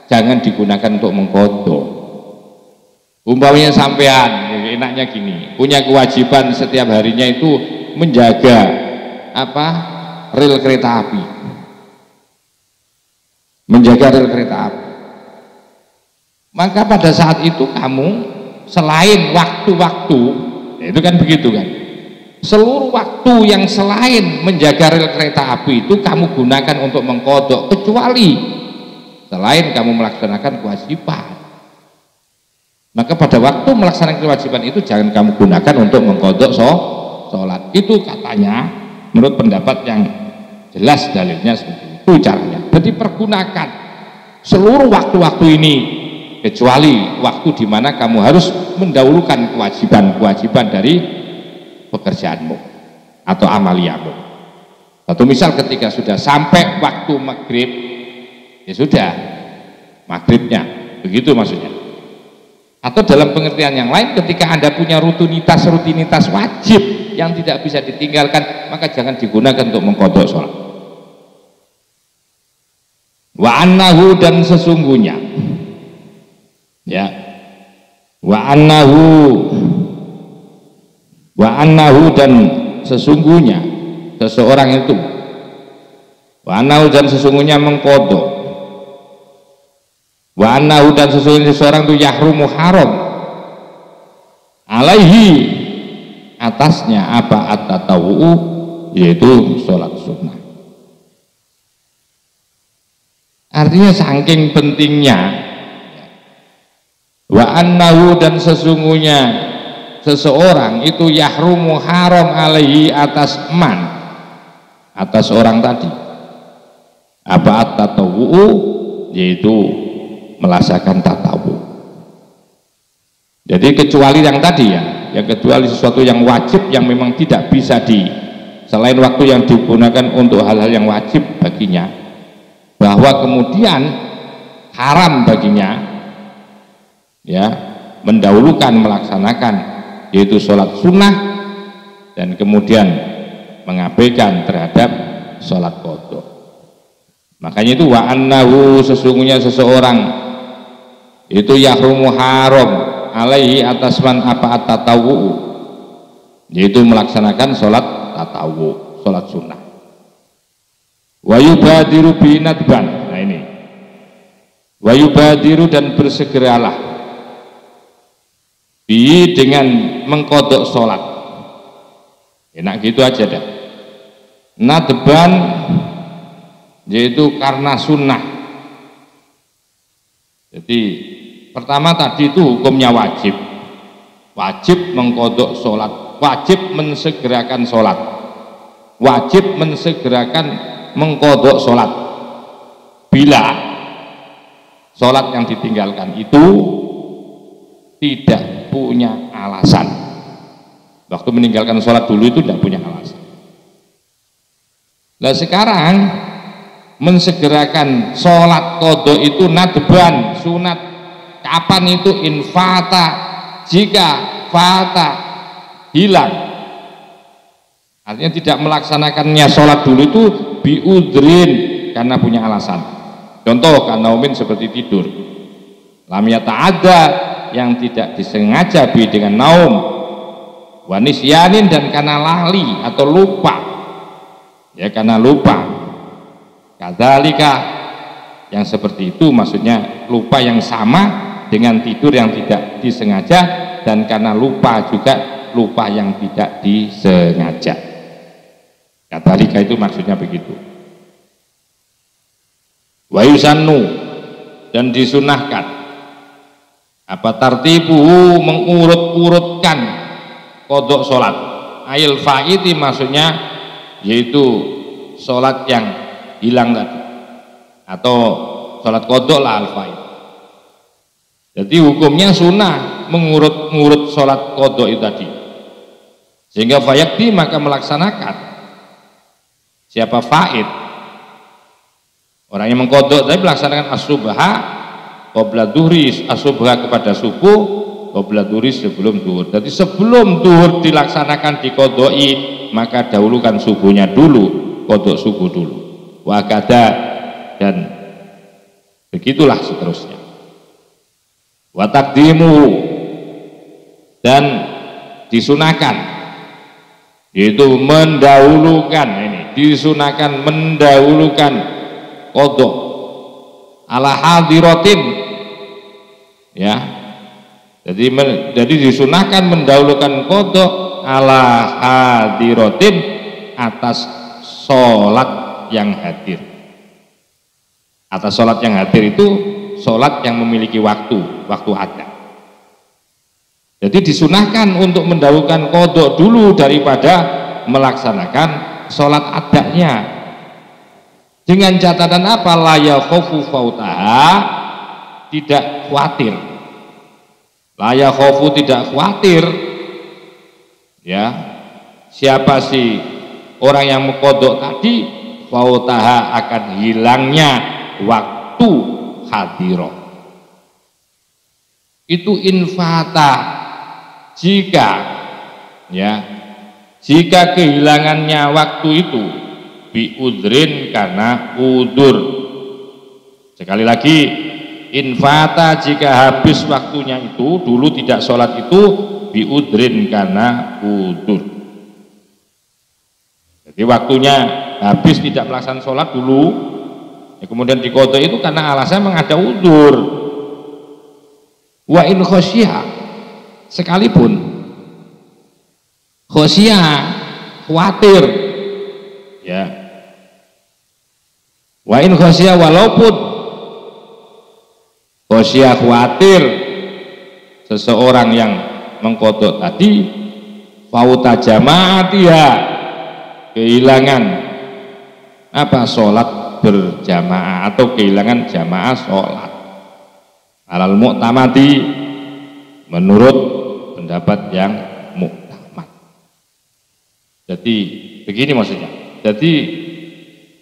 jangan digunakan untuk mengqadha. Umpamanya sampean, ya enaknya gini, punya kewajiban setiap harinya itu menjaga apa, rel kereta api, menjaga rel kereta api. Maka pada saat itu kamu selain waktu-waktu, itu kan begitu kan, seluruh waktu yang selain menjaga rel kereta api itu kamu gunakan untuk mengqadha, kecuali selain kamu melaksanakan kewajiban. Maka pada waktu melaksanakan kewajiban itu jangan kamu gunakan untuk mengqadha sholat. Itu katanya menurut pendapat yang jelas dalilnya seperti itu caranya. Jadi pergunakan seluruh waktu-waktu ini, kecuali waktu di mana kamu harus mendahulukan kewajiban-kewajiban dari pekerjaanmu atau amaliyamu. Atau misal ketika sudah sampai waktu maghrib, ya sudah maghribnya begitu maksudnya. Atau dalam pengertian yang lain, ketika Anda punya rutinitas wajib yang tidak bisa ditinggalkan, maka jangan digunakan untuk mengqadha sholat. Wa annahu, dan sesungguhnya, ya, wa annahu dan sesungguhnya seseorang itu, wa annahu dan sesungguhnya mengqadha, wa annahu dan sesungguhnya seseorang itu yahrumu haram alaihi atasnya apa at-tatawwu, yaitu sholat sunnah. Artinya saking pentingnya, wa annahu dan sesungguhnya seseorang itu yahrumu haram alaihi atas man, atas orang tadi, apa at-tatawwu, yaitu melaksanakan tatawu. Jadi kecuali yang tadi ya, yang kecuali sesuatu yang wajib yang memang tidak bisa selain waktu yang digunakan untuk hal-hal yang wajib baginya, bahwa kemudian haram baginya ya mendahulukan melaksanakan yaitu sholat sunnah dan kemudian mengabaikan terhadap sholat qadha. Makanya itu wa annahu sesungguhnya seseorang itu yahrumu haram alaihi atas man apa at-tatawwu, yaitu melaksanakan sholat tatawu, sholat sunnah. Wa yubadiru binadban, nah ini wa yubadiru dan bersegeralah bi dengan mengqadha sholat, enak gitu aja dah. Nadban yaitu karena sunnah. Jadi pertama tadi itu hukumnya wajib mengqadha sholat, wajib mensegerakan sholat, wajib mensegerakan mengqadha sholat bila sholat yang ditinggalkan itu tidak punya alasan. Waktu meninggalkan sholat dulu itu tidak punya alasan. Nah sekarang mensegerakan sholat qadha itu nadban, sunat. Kapan itu? Infata, jika fata hilang, artinya tidak melaksanakannya sholat dulu itu biudrin, karena punya alasan. Contoh kanaumin seperti tidur, lam yata'adda yang tidak disengaja bi dengan naum, wanisyanin dan karena lali atau lupa, ya karena lupa. Kadzalika yang seperti itu maksudnya lupa yang sama dengan tidur yang tidak disengaja, dan karena lupa juga lupa yang tidak disengaja. Kadzalika itu maksudnya begitu. Wa yusannu dan disunahkan apa tartibuhu mengurut-urutkan qadha sholat, ayil faidi maksudnya yaitu sholat yang hilang tadi, atau sholat qadha lah al-faid. Jadi hukumnya sunnah mengurut-ngurut sholat qadha itu tadi, sehingga fayakti maka melaksanakan siapa faid, orang yang mengqadha tapi melaksanakan as-subha qabla dhuhri, as-subha kepada subuh, qabla dhuhri sebelum duhur. Jadi sebelum duhur dilaksanakan diqadhai, maka dahulukan subuhnya dulu, qadha subuh dulu. Wa kada, dan begitulah seterusnya. Wa taqdimu dan disunahkan, yaitu mendahulukan, ini disunahkan mendahulukan qadha ala hadiratin, ya. Jadi disunahkan mendahulukan qadha ala hadiratin atas sholat yang hadir. Atas sholat yang hadir itu sholat yang memiliki waktu ada. Jadi disunahkan untuk mendahulukan qadha dulu daripada melaksanakan sholat adanya, dengan catatan apa? La yakhafu fautaha, tidak khawatir. La yakhafu, tidak khawatir, ya, siapa sih orang yang mengqadha tadi, fautaha akan hilangnya waktu hadiro, itu infata, jika kehilangannya waktu itu biudrin, karena udur. Sekali lagi, infata jika habis waktunya itu, dulu tidak sholat itu, biudrin karena udur. Jadi waktunya habis tidak melaksanakan sholat dulu, kemudian diqadha itu karena alasan mengada udur. Wa in khosyah, sekalipun khosyah khawatir, ya. Wa in khosyah, walaupun khosyah khawatir seseorang yang mengqadha tadi, fauta jamaatiha, kehilangan sholat berjamaah atau kehilangan jamaah sholat alal mu'tamadi, menurut pendapat yang muktamad. Jadi begini maksudnya, jadi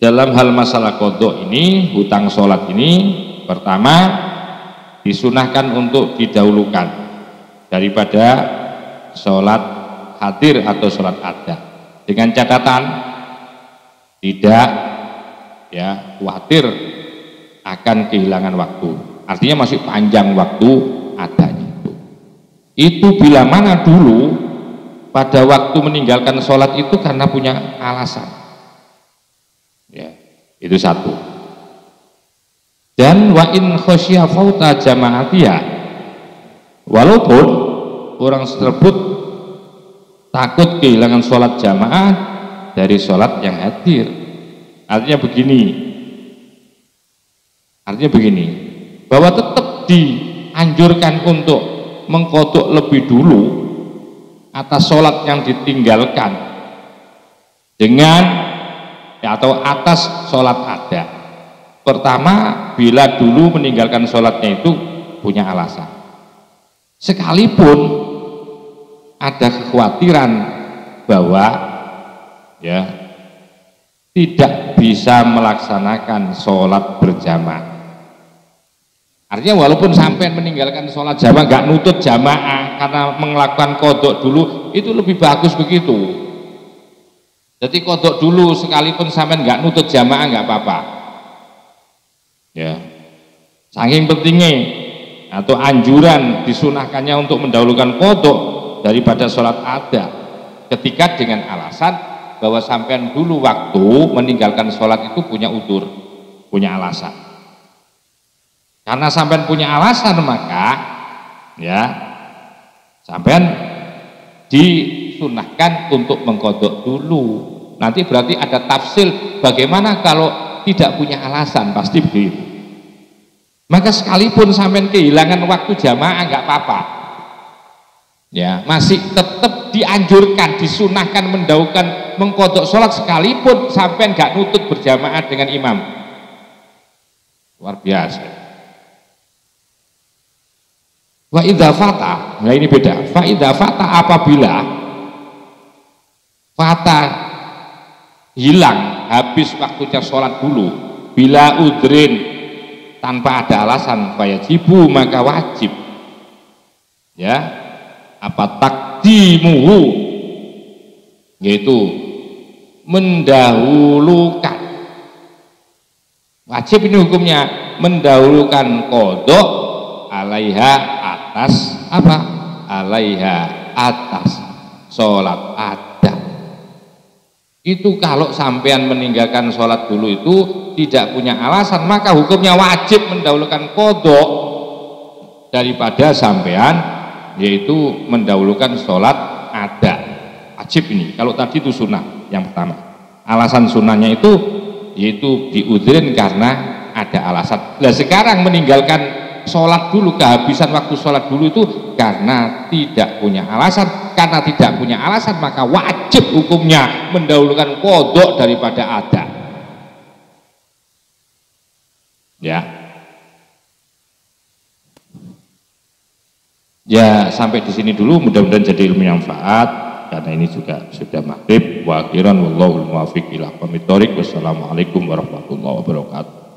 dalam hal masalah qadha ini, hutang sholat ini, pertama disunahkan untuk didahulukan daripada sholat hadir atau sholat ada, dengan catatan tidak khawatir akan kehilangan waktu, artinya masih panjang waktu adanya itu bila mana dulu pada waktu meninggalkan sholat itu karena punya alasan, ya, itu satu. Dan wa in khosya fauta jamaatiyah, walaupun orang tersebut takut kehilangan sholat jamaah dari sholat yang hadir. Artinya begini, bahwa tetap dianjurkan untuk mengqadha lebih dulu atas sholat yang ditinggalkan dengan atau atas sholat ada. Pertama, bila dulu meninggalkan sholatnya itu punya alasan, sekalipun ada kekhawatiran bahwa tidak bisa melaksanakan sholat berjamaah. Artinya walaupun sampai meninggalkan sholat jamaah, nggak nutut jamaah karena melakukan qadha dulu, itu lebih bagus begitu. Jadi qadha dulu sekalipun sampai nggak nutut jamaah nggak apa-apa. Ya, saking pentingnya atau anjuran disunahkannya untuk mendahulukan qadha daripada sholat ada, ketika dengan alasan bahwa sampean dulu waktu meninggalkan sholat itu punya udzur, punya alasan. Karena sampean punya alasan, maka sampean disunahkan untuk mengqadha dulu. Nanti berarti ada tafsil bagaimana kalau tidak punya alasan, pasti begitu. Maka sekalipun sampean kehilangan waktu jamaah nggak apa-apa, masih tetap dianjurkan, disunahkan mendahulukan mengqadha sholat sekalipun sampean nggak nutut berjamaah dengan imam. Luar biasa. Wa idza fata, nah ini beda. Fa idza fata, apabila fata hilang, habis waktunya sholat dulu, bila udrin, tanpa ada alasan, fayajibu, maka wajib takdimuhu, yaitu mendahulukan. Wajib ini hukumnya mendahulukan qadha alaiha, atas sholat ada. Itu kalau sampean meninggalkan sholat dulu itu tidak punya alasan, maka hukumnya wajib mendahulukan qadha daripada sampean, yaitu mendahulukan sholat ada. Wajib ini, kalau tadi itu sunnah yang pertama. Alasan sunnahnya itu yaitu diudrin karena ada alasan. Nah sekarang meninggalkan sholat dulu, kehabisan waktu sholat dulu itu karena tidak punya alasan. Karena tidak punya alasan, maka wajib hukumnya mendahulukan qadha daripada ada. Ya, sampai di sini dulu, mudah-mudahan jadi ilmu yang manfaat, karena ini juga sudah maghrib. Wa akhiran wallahul muwaffiq ila aqwamit thoriq. Wassalamualaikum warahmatullahi wabarakatuh.